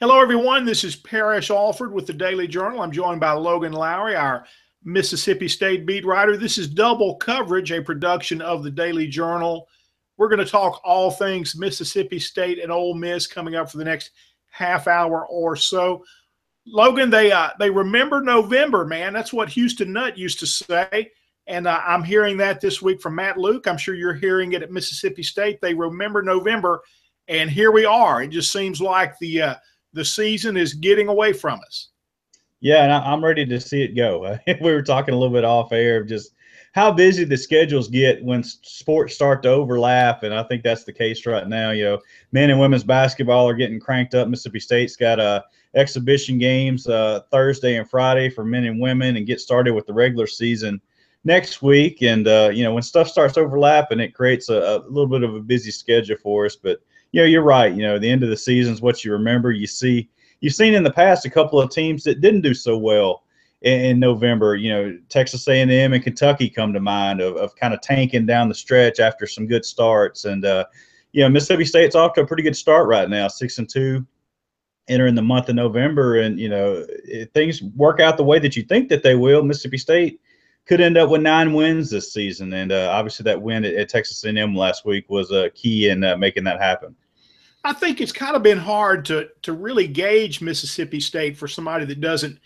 Hello, everyone. This is Parrish Alford with the Daily Journal. I'm joined by Logan Lowery, our Mississippi State beat writer. This is Double Coverage, a production of the Daily Journal. We're going to talk all things Mississippi State and Ole Miss coming up for the next half hour or so. Logan, they remember November, man. That's what Houston Nutt used to say. And I'm hearing that this week from Matt Luke. I'm sure you're hearing it at Mississippi State. They remember November, and here we are. It just seems like the season is getting away from us. Yeah, and I'm ready to see it go. We were talking a little bit off air of just how busy the schedules get when sports start to overlap, and I think that's the case right now. Men and women's basketball are getting cranked up. Mississippi State's got exhibition games Thursday and Friday for men and women, and get started with the regular season next week. And when stuff starts overlapping, it creates a little bit of a busy schedule for us. But you're right. The end of the season is what you remember. You've seen in the past a couple of teams that didn't do so well in November. Texas A&M and Kentucky come to mind of kind of tanking down the stretch after some good starts. And Mississippi State's off to a pretty good start right now, 6-2, entering the month of November. And if things work out the way that you think that they will, Mississippi State could end up with 9 wins this season. And obviously that win at Texas A&M last week was key in making that happen. I think it's kind of been hard to really gauge Mississippi State for somebody that doesn't,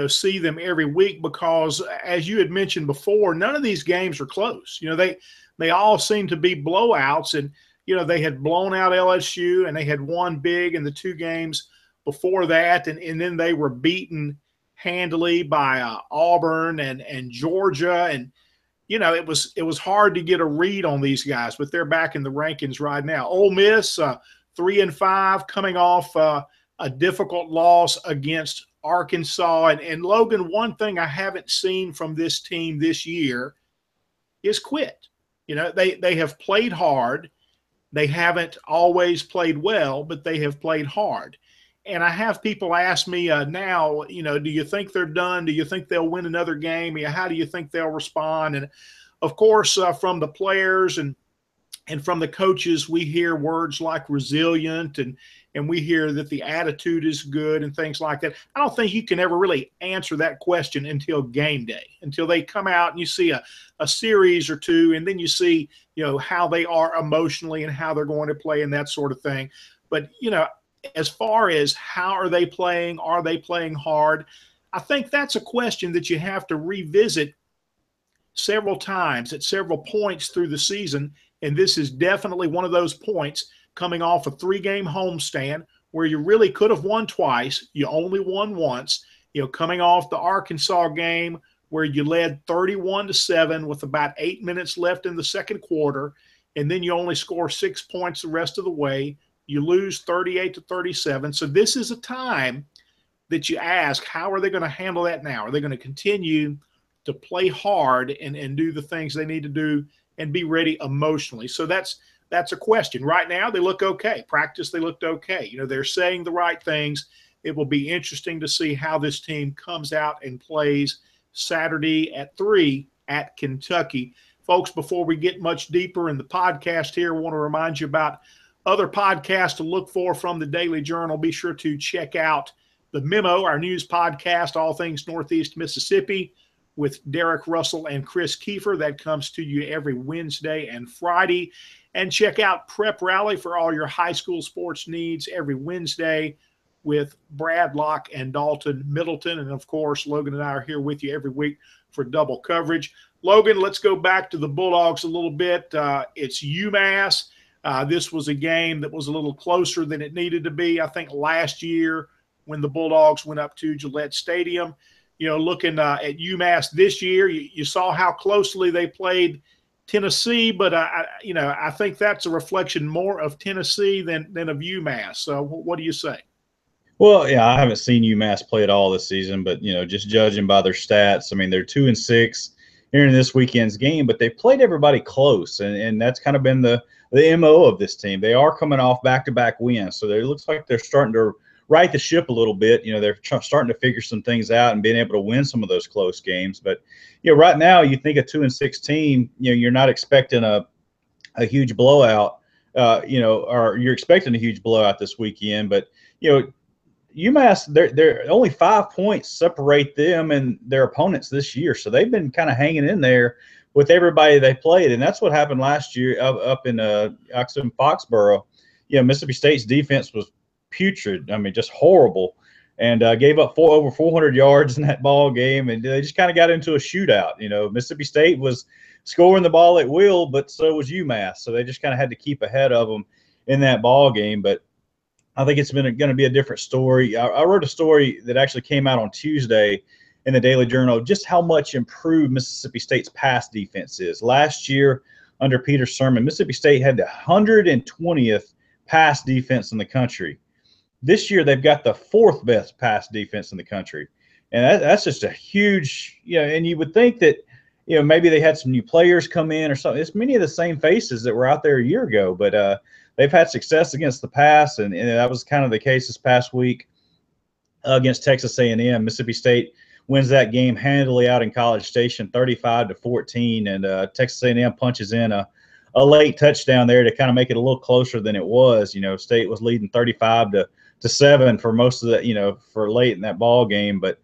see them every week, because as you had mentioned before, none of these games are close. They all seem to be blowouts, and they had blown out LSU and they had won big in the 2 games before that, and then they were beaten handily by Auburn and Georgia, and it was hard to get a read on these guys, but they're back in the rankings right now. Ole Miss 3-5, coming off a difficult loss against Arkansas. And Logan, one thing I haven't seen from this team this year is quit. They have played hard. They haven't always played well, but they have played hard. And I have people ask me now, do you think they're done? Do you think they'll win another game? How do you think they'll respond? And of course, from the players and from the coaches, we hear words like resilient, and we hear that the attitude is good and things like that. I don't think you can ever really answer that question until game day, until they come out and you see a series or two, and then you see, how they are emotionally and how they're going to play and that sort of thing. But, as far as how are they playing hard? I think that's a question that you have to revisit several times at several points through the season. And this is definitely one of those points, coming off a 3-game homestand where you really could have won twice. You only won once. Coming off the Arkansas game where you led 31-7 with about 8 minutes left in the second quarter, and then you only score 6 points the rest of the way. You lose 38-37. So this is a time that you ask, how are they going to handle that now? Are they going to continue to play hard and do the things they need to do and be ready emotionally? So that's a question. Right now, they look okay. Practice, they looked okay. They're saying the right things. It will be interesting to see how this team comes out and plays Saturday at 3 at Kentucky. Folks, before we get much deeper in the podcast here, I want to remind you about other podcasts to look for from the Daily Journal. Be sure to check out The Memo, our news podcast, all things Northeast Mississippi, with Derek Russell and Chris Kiefer. That comes to you every Wednesday and Friday. And check out Prep Rally for all your high school sports needs every Wednesday with Brad Locke and Dalton Middleton. And, of course, Logan and I are here with you every week for double coverage. Logan, let's go back to the Bulldogs a little bit. It's UMass. This was a game that was a little closer than it needed to be. I think last year when the Bulldogs went up to Gillette Stadium, looking at UMass this year, you saw how closely they played Tennessee, but I think that's a reflection more of Tennessee than of UMass. So what do you say? Well, yeah, I haven't seen UMass play at all this season, but just judging by their stats, I mean, they're 2-6 here in this weekend's game, but they played everybody close, and that's kind of been the MO of this team. They are coming off back-to-back wins, so it looks like they're starting to right the ship a little bit. They're starting to figure some things out and being able to win some of those close games. But right now, you think a 2-6 team, you're not expecting a huge blowout, or you're expecting a huge blowout this weekend. But UMass, they're only 5 points separate them and their opponents this year, so they've been kind of hanging in there with everybody they played, and that's what happened last year up in Foxborough. Mississippi State's defense was putrid. I mean, just horrible, and gave up over 400 yards in that ball game, and they just kind of got into a shootout. Mississippi State was scoring the ball at will, but so was UMass, so they just kind of had to keep ahead of them in that ball game. But I think it's going to be a different story. I wrote a story that actually came out on Tuesday in the Daily Journal, just how much improved Mississippi State's pass defense is. Last year, under Peter Sirmon, Mississippi State had the 120th pass defense in the country. This year, they've got the 4th best pass defense in the country. And that's just a huge, and you would think that, maybe they had some new players come in or something. It's many of the same faces that were out there a year ago, but they've had success against the pass, and that was kind of the case this past week against Texas A&M. Mississippi State wins that game handily out in College Station, 35-14, and Texas A&M punches in a late touchdown there to kind of make it a little closer than it was. State was leading 35-7 for most of the, for late in that ball game. But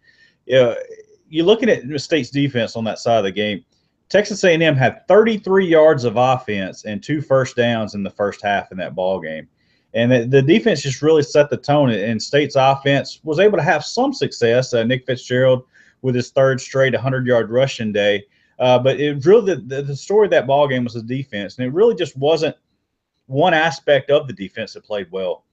you're looking at State's defense on that side of the game. Texas A&M had 33 yards of offense and 2 first downs in the first half in that ball game. And the defense just really set the tone, and State's offense was able to have some success. Nick Fitzgerald with his 3rd straight 100-yard rushing day. But it really, the story of that ball game was the defense, and it really just wasn't one aspect of the defense that played well.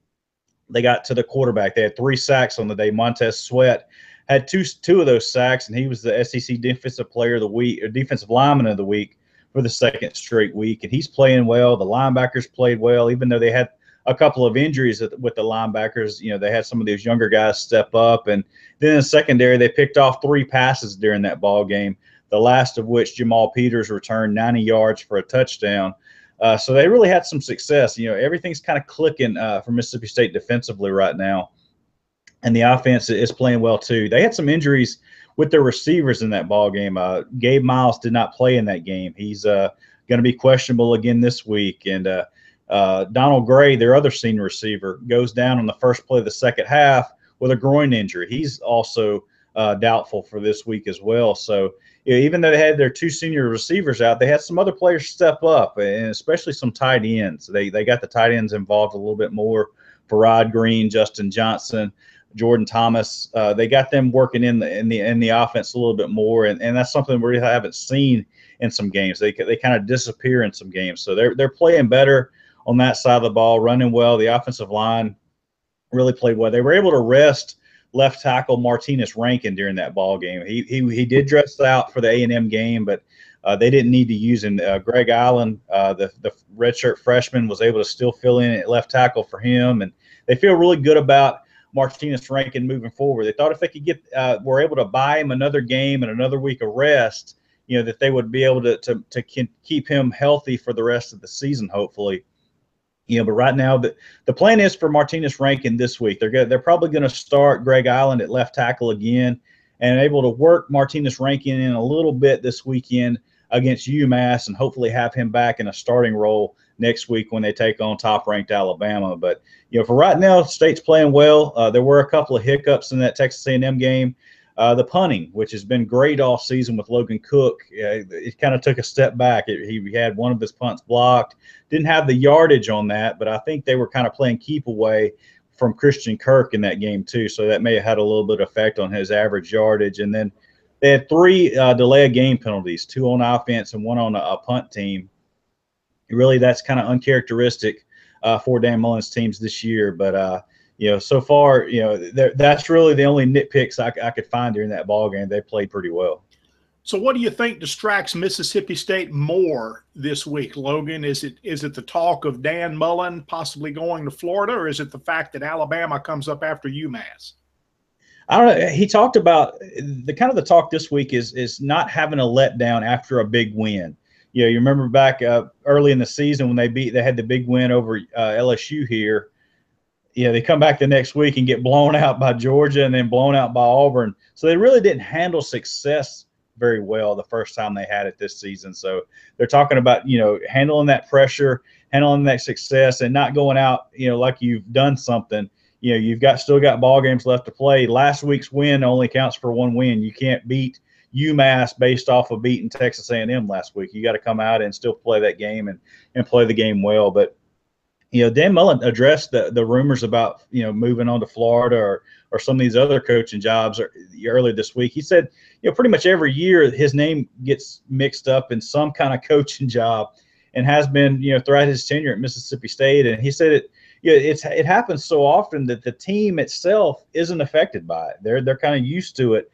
They got to the quarterback. They had 3 sacks on the day. Montez Sweat had two of those sacks, and he was the SEC Defensive Player of the Week, or Defensive Lineman of the Week for the 2nd straight week. And he's playing well. The linebackers played well, even though they had a couple of injuries with the linebackers. They had some of those younger guys step up. And then in the secondary, they picked off 3 passes during that ball game, the last of which Jamal Peters returned 90 yards for a touchdown. So they really had some success. Everything's kind of clicking for Mississippi State defensively right now. And the offense is playing well too. They had some injuries with their receivers in that ball game. Gabe Miles did not play in that game. He's going to be questionable again this week. And Donald Gray, their other senior receiver, goes down on the first play of the second half with a groin injury. He's also doubtful for this week as well. So even though they had their 2 senior receivers out, they had some other players step up, and especially some tight ends. They got the tight ends involved a little bit more. Farrod Green, Justin Johnson, Jordan Thomas, they got them working in the offense a little bit more, and that's something we really haven't seen in some games. They kind of disappear in some games, so they're playing better on that side of the ball, running well. The offensive line really played well. They were able to rest left tackle Martinez Rankin during that ball game. He did dress out for the A&M game, but they didn't need to use him. Greg Allen, the redshirt freshman, was able to still fill in at left tackle for him, and they feel really good about Martinez Rankin moving forward. They thought if they could were able to buy him another game and another week of rest, that they would be able to keep him healthy for the rest of the season, hopefully. But right now the plan is for Martinez Rankin this week. They're probably going to start Greg Island at left tackle again, and able to work Martinez Rankin in a little bit this weekend against UMass, and hopefully have him back in a starting role next week when they take on top-ranked Alabama. But for right now, State's playing well. There were a couple of hiccups in that Texas A&M game. The punting, which has been great all season with Logan Cook, it kind of took a step back. He had one of his punts blocked. Didn't have the yardage on that, but I think they were kind of playing keep away from Christian Kirk in that game too, so that may have had a little bit of effect on his average yardage. And then they had 3 delay of game penalties, 2 on offense and 1 on a punt team. Really, that's kind of uncharacteristic for Dan Mullen's teams this year. But so far, that's really the only nitpicks I could find during that ball game. They played pretty well. So what do you think distracts Mississippi State more this week, Logan? Is it the talk of Dan Mullen possibly going to Florida, or is it the fact that Alabama comes up after UMass? I don't know. He talked about the talk this week is not having a letdown after a big win. You remember back early in the season when they had the big win over LSU here. They come back the next week and get blown out by Georgia and then blown out by Auburn. So they really didn't handle success very well the first time they had it this season. So they're talking about, handling that pressure, handling that success, and not going out, like you've done something, you've still got ball games left to play. Last week's win only counts for one win. You can't beat UMass based off of beating Texas A&M last week. You got to come out and still play that game and play the game well. But Dan Mullen addressed the rumors about moving on to Florida or some of these other coaching jobs earlier this week. He said pretty much every year his name gets mixed up in some kind of coaching job, and has been throughout his tenure at Mississippi State. And he said it happens so often that the team itself isn't affected by it. They're kind of used to it.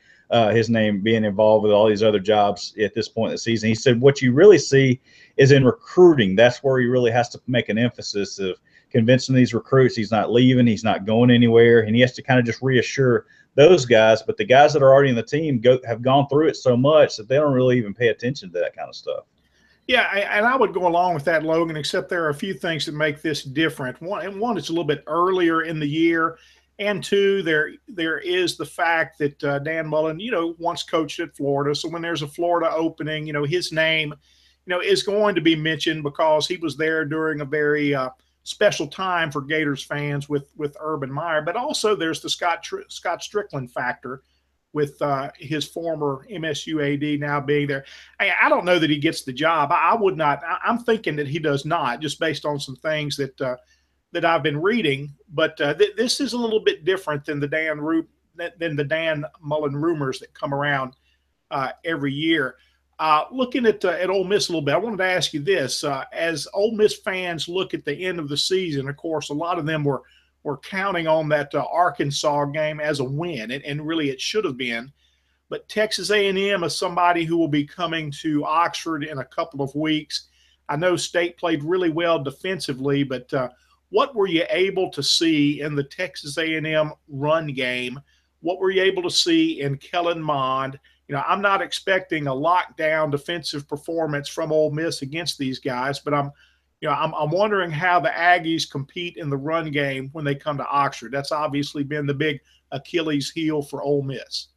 His name being involved with all these other jobs at this point in the season. He said what you really see is in recruiting. That's where he really has to make an emphasis of convincing these recruits he's not leaving, he's not going anywhere, and he has to kind of just reassure those guys. But the guys that are already in the team have gone through it so much that they don't really even pay attention to that kind of stuff. Yeah, and I would go along with that, Logan, except there are a few things that make this different. One, it's a little bit earlier in the year. And two, there is the fact that Dan Mullen, once coached at Florida. So when there's a Florida opening, his name, is going to be mentioned because he was there during a very special time for Gators fans with Urban Meyer. But also there's the Scott Strickland factor with his former MSU AD now being there. I don't know that he gets the job. I would not. I'm thinking that he does not, just based on some things that I've been reading. But this is a little bit different than the Dan Mullen rumors that come around every year. Looking at Ole Miss a little bit, I wanted to ask you this: as Ole Miss fans look at the end of the season, of course, a lot of them were counting on that Arkansas game as a win, and really it should have been. But Texas A&M is somebody who will be coming to Oxford in a couple of weeks. I know State played really well defensively, but what were you able to see in the Texas A&M run game? What were you able to see in Kellen Mond? I'm not expecting a lockdown defensive performance from Ole Miss against these guys, but I'm wondering how the Aggies compete in the run game when they come to Oxford. That's obviously been the big Achilles heel for Ole Miss.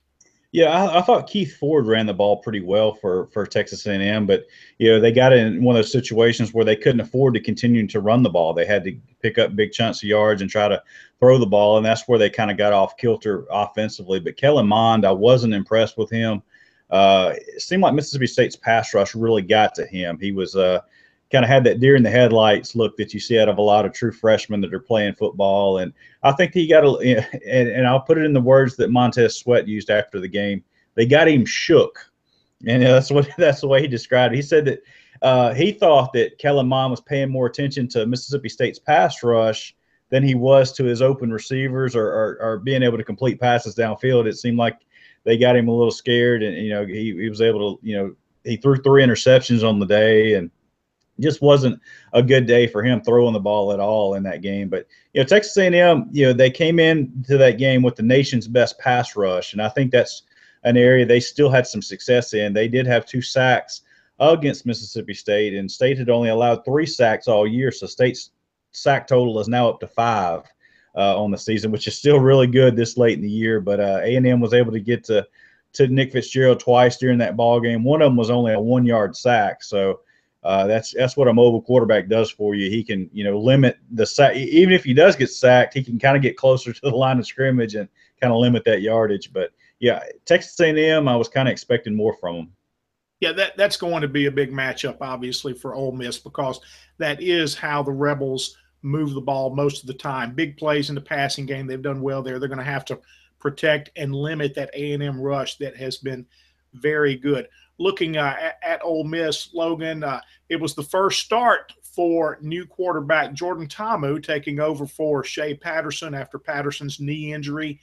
Yeah, I thought Keith Ford ran the ball pretty well for Texas A&M, but they got in one of those situations where they couldn't afford to continue to run the ball. They had to pick up big chunks of yards and try to throw the ball, and that's where they kind of got off kilter offensively. But Kellen Mond, I wasn't impressed with him. It seemed like Mississippi State's pass rush really got to him. He was kind of had that deer in the headlights look that you see out of a lot of true freshmen that are playing football. And I think he got and I'll put it in the words that Montez Sweat used after the game. They got him shook. And that's the way he described it. He said that he thought that Kellen Mond was paying more attention to Mississippi State's pass rush than he was to his open receivers or being able to complete passes downfield. It seemed like they got him a little scared, and he was able to he threw 3 interceptions on the day, and just wasn't a good day for him throwing the ball at all in that game. But Texas A&M, they came into that game with the nation's best pass rush, and I think that's an area they still had some success in. They did have 2 sacks against Mississippi State, and State had only allowed 3 sacks all year, so State's sack total is now up to 5 on the season, which is still really good this late in the year. But A&M was able to get to Nick Fitzgerald twice during that ball game. One of them was only a 1-yard sack, so that's what a mobile quarterback does for you. He can limit the sack. Even if he does get sacked, he can kind of get closer to the line of scrimmage and kind of limit that yardage. But yeah, Texas A&M, I was kind of expecting more from them. Yeah, that's going to be a big matchup, obviously, for Ole Miss, because that is how the Rebels move the ball most of the time. Big plays in the passing game. They've done well there. They're going to have to protect and limit that A&M rush that has been very good. Looking at Ole Miss, Logan, it was the first start for new quarterback Jordan Ta'amu taking over for Shea Patterson after Patterson's knee injury,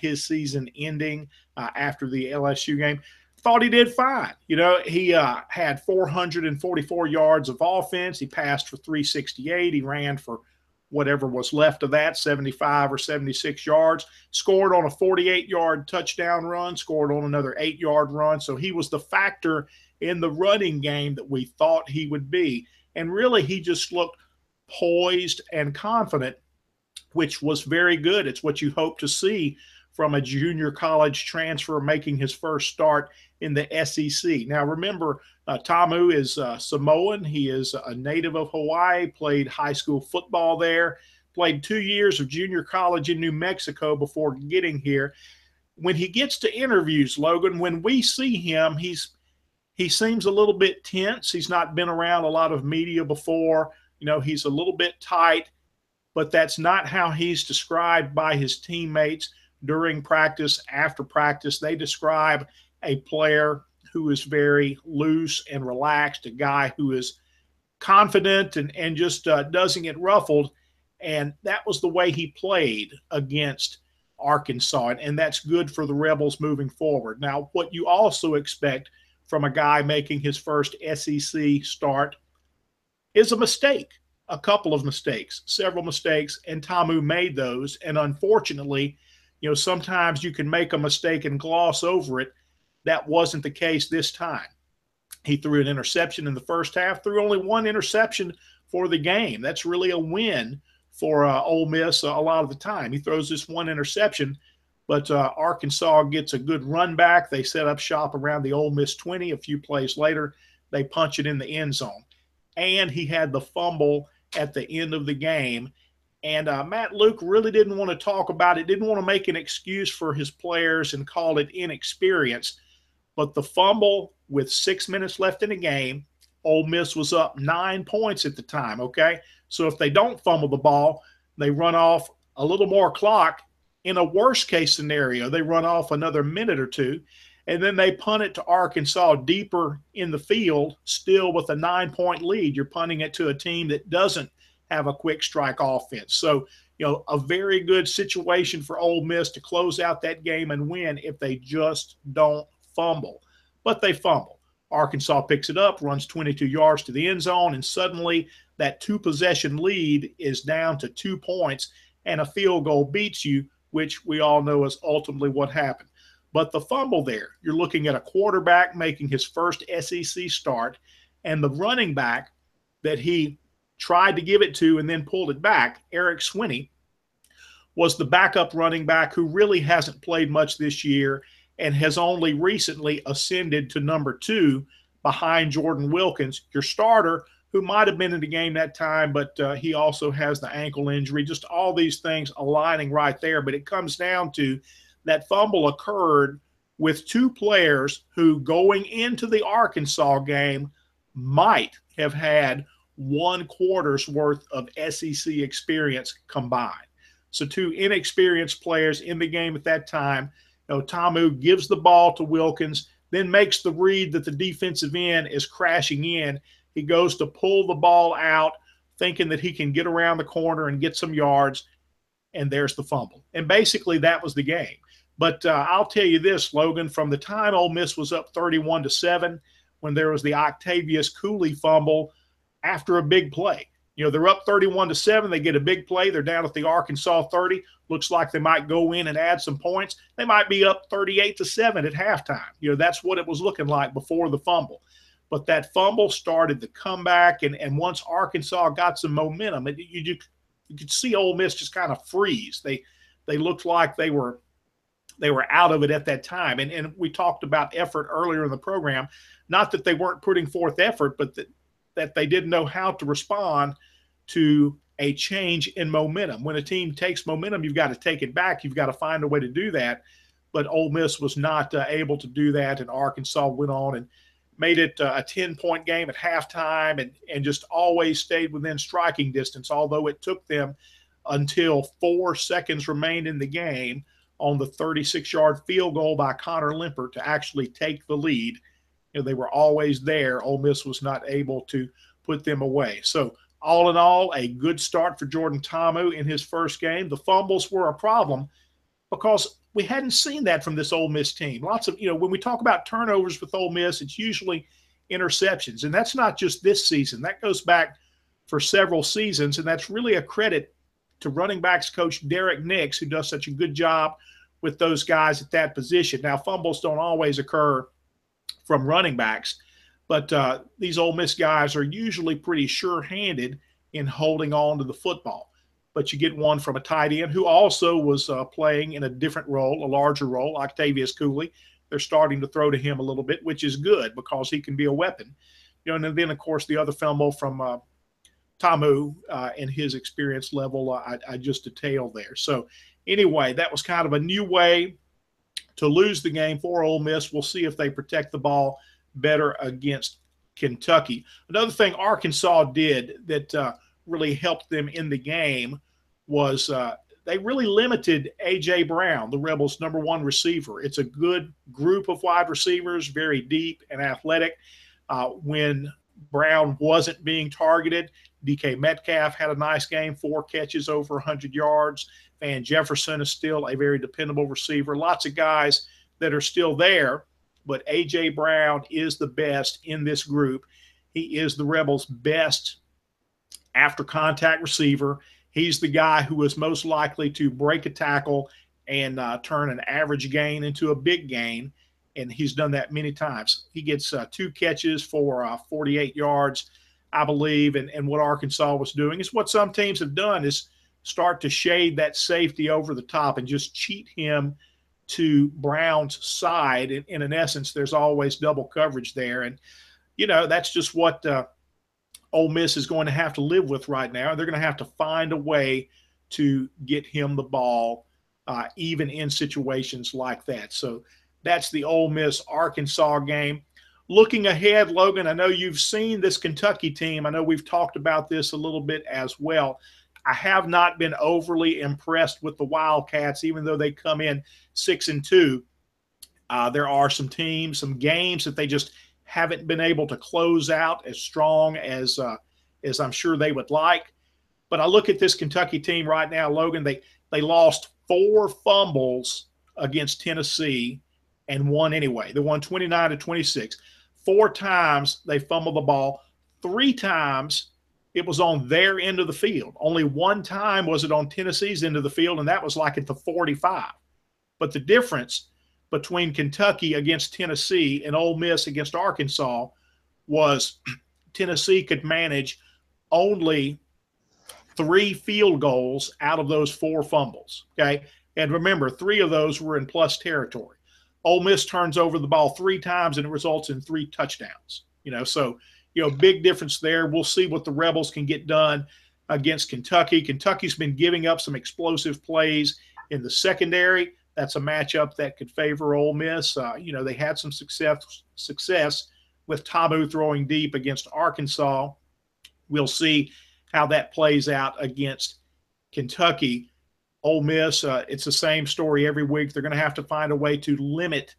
his season ending after the LSU game. Thought he did fine. He had 444 yards of offense. He passed for 368. He ran for whatever was left of that, 75 or 76 yards, scored on a 48-yard touchdown run, scored on another 8-yard run. So he was the factor in the running game that we thought he would be. And really, he just looked poised and confident, which was very good. It's what you hope to see from a junior college transfer making his first start in the SEC. Now, remember, Ta'amu is Samoan. He is a native of Hawaii, played high school football there, played 2 years of junior college in New Mexico before getting here. When he gets to interviews, Logan, when we see him, he seems a little bit tense. He's not been around a lot of media before. He's a little bit tight, but that's not how he's described by his teammates during practice, after practice. They describe a player who is very loose and relaxed, a guy who is confident and just doesn't get ruffled. And that was the way he played against Arkansas. And that's good for the Rebels moving forward. Now, what you also expect from a guy making his first SEC start is a mistake, a couple of mistakes, several mistakes, and Ta'amu made those. And unfortunately, sometimes you can make a mistake and gloss over it. That wasn't the case this time. He threw an interception in the first half, threw only one interception for the game. That's really a win for Ole Miss a lot of the time. He throws this one interception, but Arkansas gets a good run back. They set up shop around the Ole Miss 20. A few plays later, they punch it in the end zone. And he had the fumble at the end of the game. And Matt Luke really didn't want to talk about it, didn't want to make an excuse for his players and call it inexperience. But the fumble with 6 minutes left in the game, Ole Miss was up 9 points at the time, okay? So if they don't fumble the ball, they run off a little more clock. In a worst-case scenario, they run off another minute or two, and then they punt it to Arkansas deeper in the field, still with a 9-point lead. You're punting it to a team that doesn't have a quick strike offense. So, a very good situation for Ole Miss to close out that game and win if they just don't fumble. But they fumble. Arkansas picks it up, runs 22 yards to the end zone, and suddenly that 2-possession lead is down to 2 points, and a field goal beats you, which we all know is ultimately what happened. But the fumble there, you're looking at a quarterback making his first SEC start, and the running back that he tried to give it to and then pulled it back, Eric Swinney, was the backup running back who really hasn't played much this year and has only recently ascended to number 2 behind Jordan Wilkins, your starter, who might have been in the game that time, but he also has the ankle injury. Just all these things aligning right there. But it comes down to that fumble occurred with 2 players who, going into the Arkansas game, might have had 1 quarter's worth of SEC experience combined. So 2 inexperienced players in the game at that time. Ta'amu gives the ball to Wilkins, then makes the read that the defensive end is crashing in. He goes to pull the ball out, thinking that he can get around the corner and get some yards, and there's the fumble. And basically that was the game. But I'll tell you this, Logan, from the time Ole Miss was up 31-7, when there was the Octavius Cooley fumble after a big play. They're up 31-7. They get a big play. They're down at the Arkansas 30. Looks like they might go in and add some points. They might be up 38-7 at halftime. That's what it was looking like before the fumble. But that fumble started the comeback, and once Arkansas got some momentum, you could see Ole Miss just kind of freeze. They looked like they were out of it at that time. And we talked about effort earlier in the program. Not that they weren't putting forth effort, but that they didn't know how to respond to a change in momentum. When a team takes momentum, you've got to take it back. You've got to find a way to do that. But Ole Miss was not able to do that, and Arkansas went on and made it a 10-point game at halftime and just always stayed within striking distance, although it took them until 4 seconds remained in the game on the 36-yard field goal by Connor Limpert to actually take the lead. They were always there. Ole Miss was not able to put them away. So all in all, a good start for Jordan Ta'amu in his first game. The fumbles were a problem because we hadn't seen that from this Ole Miss team. Lots of, when we talk about turnovers with Ole Miss, it's usually interceptions. And that's not just this season. That goes back for several seasons, and that's really a credit to running backs coach Derek Nix, who does such a good job with those guys at that position. Now, fumbles don't always occur from running backs, but these Ole Miss guys are usually pretty sure-handed in holding on to the football. But you get one from a tight end who also was playing in a different role, a larger role, Octavius Cooley. They're starting to throw to him a little bit, which is good because he can be a weapon. And then, of course, the other fumble from Tamu and his experience level I just detailed there. So anyway, that was kind of a new way to lose the game for Ole Miss. We'll see if they protect the ball better against Kentucky. Another thing Arkansas did that really helped them in the game was they really limited A.J. Brown, the Rebels' #1 receiver. It's a good group of wide receivers, very deep and athletic. When Brown wasn't being targeted, DK Metcalf had a nice game, 4 catches over 100 yards. Van Jefferson is still a very dependable receiver. Lots of guys that are still there, but A.J. Brown is the best in this group. He is the Rebels' best after contact receiver. He's the guy who is most likely to break a tackle and turn an average gain into a big gain, and he's done that many times. He gets 2 catches for 48 yards, I believe, and what Arkansas was doing is what some teams have done is start to shade that safety over the top and just cheat him to Brown's side. And in essence, there's always double coverage there. And, you know, that's just what Ole Miss is going to have to live with right now. They're going to have to find a way to get him the ball, even in situations like that. So that's the Ole Miss-Arkansas game. Looking ahead, Logan, I know you've seen this Kentucky team. I know we've talked about this a little bit as well. I have not been overly impressed with the Wildcats, even though they come in 6-2. There are some teams, some games that they just haven't been able to close out as strong as I'm sure they would like. But I look at this Kentucky team right now, Logan. They lost 4 fumbles against Tennessee and won anyway. They won 29-26. 4 times they fumbled the ball. 3 times it was on their end of the field. Only 1 time was it on Tennessee's end of the field, and that was like at the 45. But the difference between Kentucky against Tennessee and Ole Miss against Arkansas was Tennessee could manage only 3 field goals out of those 4 fumbles, okay? And remember, 3 of those were in plus territory. Ole Miss turns over the ball 3 times, and it results in 3 touchdowns. You know, so, you know, big difference there. We'll see what the Rebels can get done against Kentucky. Kentucky's been giving up some explosive plays in the secondary. That's a matchup that could favor Ole Miss. You know, they had some success with Tamu throwing deep against Arkansas. We'll see how that plays out against Kentucky. Ole Miss, it's the same story every week. They're going to have to find a way to limit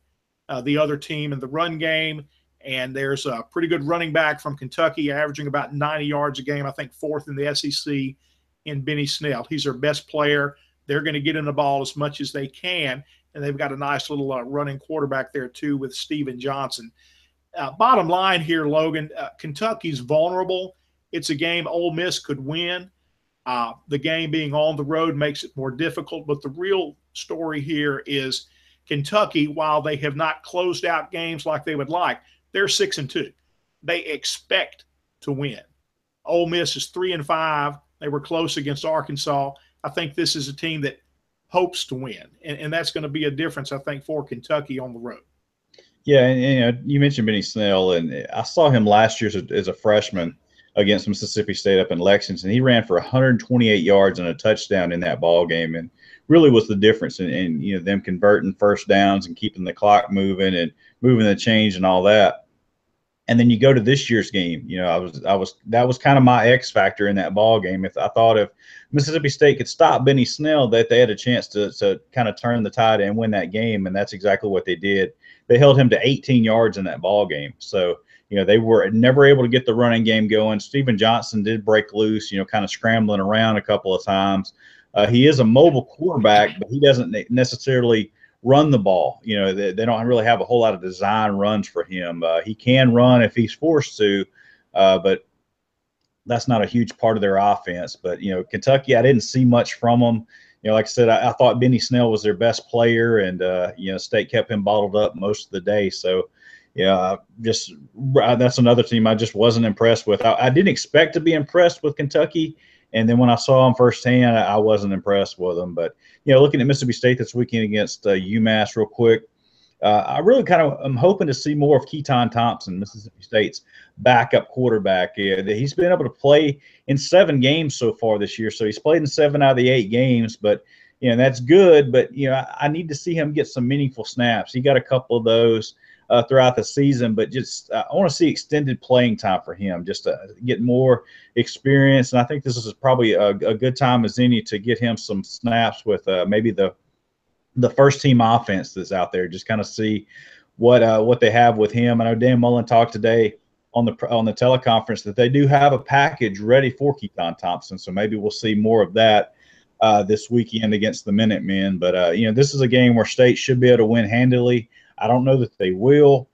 the other team in the run game. And there's a pretty good running back from Kentucky, averaging about 90 yards a game, I think 4th in the SEC, in Benny Snell. He's their best player. They're going to get in the ball as much as they can, and they've got a nice little running quarterback there too with Steven Johnson. Bottom line here, Logan, Kentucky's vulnerable. It's a game Ole Miss could win. The game being on the road makes it more difficult, but the real story here is Kentucky, while they have not closed out games like they would like, they're 6-2. They expect to win. Ole Miss is 3-5. They were close against Arkansas. I think this is a team that hopes to win, and that's going to be a difference, I think, for Kentucky on the road. Yeah, and you know, you mentioned Benny Snell, and I saw him last year as a freshman against Mississippi State up in Lexington. He ran for 128 yards and a touchdown in that ball game, and really was the difference in you know, them converting first downs and keeping the clock moving and moving the change and all that. And then you go to this year's game. You know, that was kind of my X factor in that ball game. I thought if Mississippi State could stop Benny Snell, that they had a chance to kind of turn the tide and win that game, and that's exactly what they did. They held him to 18 yards in that ball game. So, you know, they were never able to get the running game going. Steven Johnson did break loose, you know, kind of scrambling around a couple of times. He is a mobile quarterback, but he doesn't necessarily run the ball. You know, they don't really have a whole lot of design runs for him. He can run if he's forced to, but that's not a huge part of their offense. But, you know, Kentucky, I didn't see much from them. You know, like I said, I thought Benny Snell was their best player, and, you know, State kept him bottled up most of the day. So, yeah, that's another team I just wasn't impressed with. I didn't expect to be impressed with Kentucky. And then when I saw them firsthand, I wasn't impressed with them. But, you know, looking at Mississippi State this weekend against UMass real quick, I really kind of am hoping to see more of Keaton Thompson, Mississippi State's backup quarterback. He's been able to play in 7 games so far this year, so he's played in 7 out of the 8 games. But that's good. But I need to see him get some meaningful snaps. He got a couple of those throughout the season, but just I want to see extended playing time for him, just to get more experience. And I think this is probably a good time as any to get him some snaps with maybe the first team offense that's out there. Just kind of see what they have with him. I know Dan Mullen talked today on the teleconference that they do have a package ready for Keaton Thompson, so maybe we'll see more of that this weekend against the Minutemen. But this is a game where State should be able to win handily. I don't know that they will.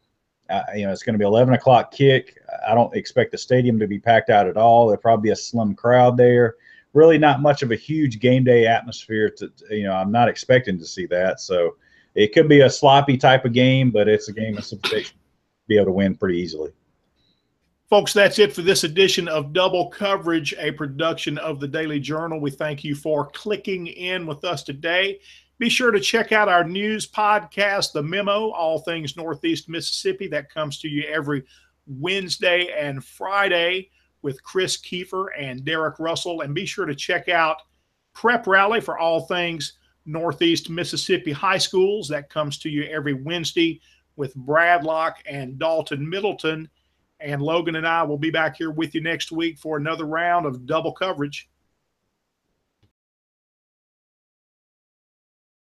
It's going to be 11 o'clock kick. I don't expect the stadium to be packed out at all. There'll probably be a slim crowd there. Really not much of a huge game day atmosphere. I'm not expecting to see that. So it could be a sloppy type of game, but it's a game Mississippi State should be able to win pretty easily. Folks, that's it for this edition of Double Coverage, a production of the Daily Journal. We thank you for clicking in with us today. Be sure to check out our news podcast, The Memo, all things Northeast Mississippi. That comes to you every Wednesday and Friday with Chris Kiefer and Derek Russell. And be sure to check out Prep Rally for all things Northeast Mississippi high schools. That comes to you every Wednesday with Brad Locke and Dalton Middleton. And Logan and I will be back here with you next week for another round of Double Coverage.